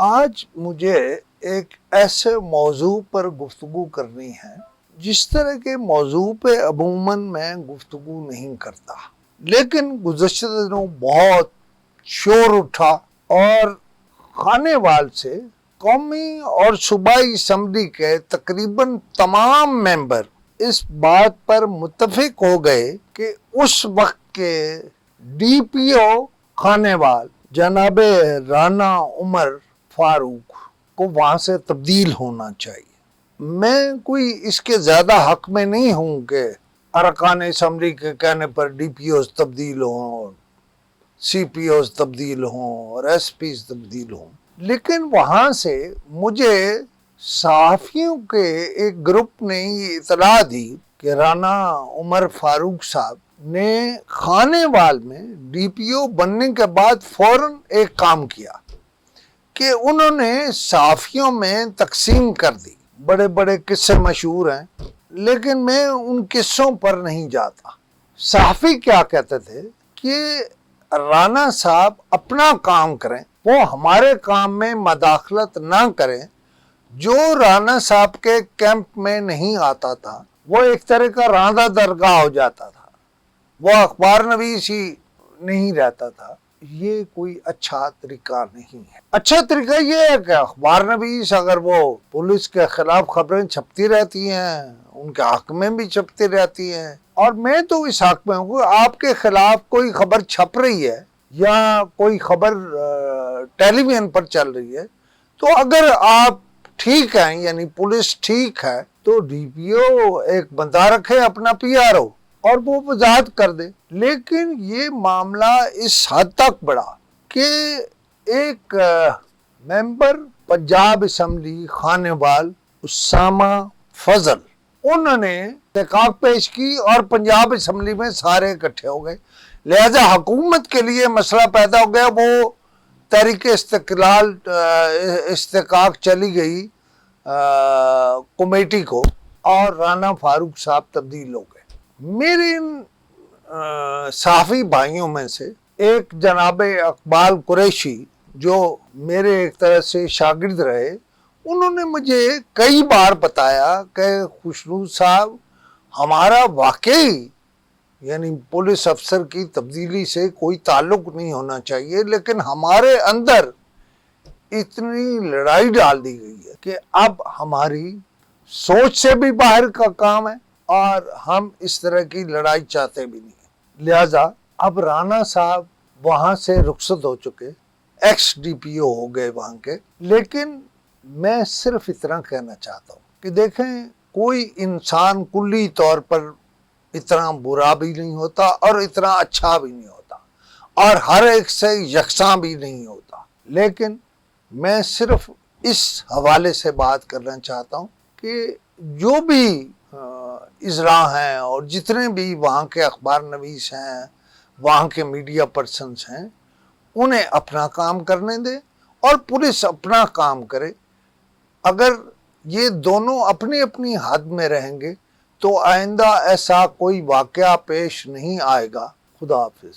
آج مجھے ایک ایسے موضوع پر گفتگو کرنی ہے جس طرح کے موضوع پہ عموماً میں گفتگو نہیں کرتا، لیکن گزشتہ دنوں بہت شور اٹھا اور خانے وال سے قومی اور صوبائی اسمبلی کے تقریباً تمام ممبر اس بات پر متفق ہو گئے کہ اس وقت کے ڈی پی او خانے وال جناب رانا عمر فاروق کو وہاں سے تبدیل ہونا چاہیے۔ میں کوئی اس کے زیادہ حق میں نہیں ہوں کہ ارکان اسمبلی کے کہنے پر ڈی پی اوز تبدیل ہوں، سی پی اوز تبدیل ہوں اور ایس پیز تبدیل ہوں، لیکن وہاں سے مجھے صحافیوں کے ایک گروپ نے یہ اطلاع دی کہ رانا عمر فاروق صاحب نے خانے وال میں ڈی پی او بننے کے بعد فوراً ایک کام کیا کہ انہوں نے صحافیوں میں تقسیم کر دی۔ بڑے بڑے قصے مشہور ہیں، لیکن میں ان قصوں پر نہیں جاتا۔ صحافی کیا کہتے تھے کہ رانا صاحب اپنا کام کریں، وہ ہمارے کام میں مداخلت نہ کریں۔ جو رانا صاحب کے کیمپ میں نہیں آتا تھا وہ ایک طرح کا راندہ درگاہ ہو جاتا تھا، وہ اخبار نویس ہی نہیں رہتا تھا۔ یہ کوئی اچھا طریقہ نہیں ہے۔ اچھا طریقہ یہ ہے کہ اخبار نویس اگر وہ پولیس کے خلاف خبریں چھپتی رہتی ہیں، ان کے حق میں بھی چھپتی رہتی ہیں، اور میں تو اس حق میں ہوں کہ آپ کے خلاف کوئی خبر چھپ رہی ہے یا کوئی خبر ٹیلی ویژن پر چل رہی ہے، تو اگر آپ ٹھیک ہیں، یعنی پولیس ٹھیک ہے، تو ڈی پی او ایک بندہ رکھے اپنا پی آر او اور وہ وضاحت کر دے۔ لیکن یہ معاملہ اس حد تک بڑھا کہ ایک ممبر پنجاب اسمبلی خانے وال اسامہ فضل، انہوں نے احتجاج پیش کی اور پنجاب اسمبلی میں سارے اکٹھے ہو گئے، لہذا حکومت کے لیے مسئلہ پیدا ہو گیا۔ وہ تحریک استقلال استحقاق چلی گئی کمیٹی کو اور رانا فاروق صاحب تبدیل ہو گئے۔ میرے ان صحافی بھائیوں میں سے ایک جناب اقبال قریشی جو میرے ایک طرح سے شاگرد رہے، انہوں نے مجھے کئی بار بتایا کہ خوشنود صاحب، ہمارا واقعی یعنی پولیس افسر کی تبدیلی سے کوئی تعلق نہیں ہونا چاہیے، لیکن ہمارے اندر اتنی لڑائی ڈال دی گئی ہے کہ اب ہماری سوچ سے بھی باہر کا کام ہے اور ہم اس طرح کی لڑائی چاہتے بھی نہیں ہیں۔ لہذا اب رانا صاحب وہاں سے رخصت ہو چکے، ایکس ڈی پی او ہو گئے وہاں کے، لیکن میں صرف اتنا کہنا چاہتا ہوں کہ دیکھیں، کوئی انسان کلی طور پر اتنا برا بھی نہیں ہوتا اور اتنا اچھا بھی نہیں ہوتا، اور ہر ایک سے یکساں بھی نہیں ہوتا، لیکن میں صرف اس حوالے سے بات کرنا چاہتا ہوں کہ جو بھی اذراع ہیں اور جتنے بھی وہاں کے اخبار نویس ہیں، وہاں کے میڈیا پرسنز ہیں، انہیں اپنا کام کرنے دیں اور پولیس اپنا کام کرے۔ اگر یہ دونوں اپنی اپنی حد میں رہیں گے تو آئندہ ایسا کوئی واقعہ پیش نہیں آئے گا۔ خدا حافظ۔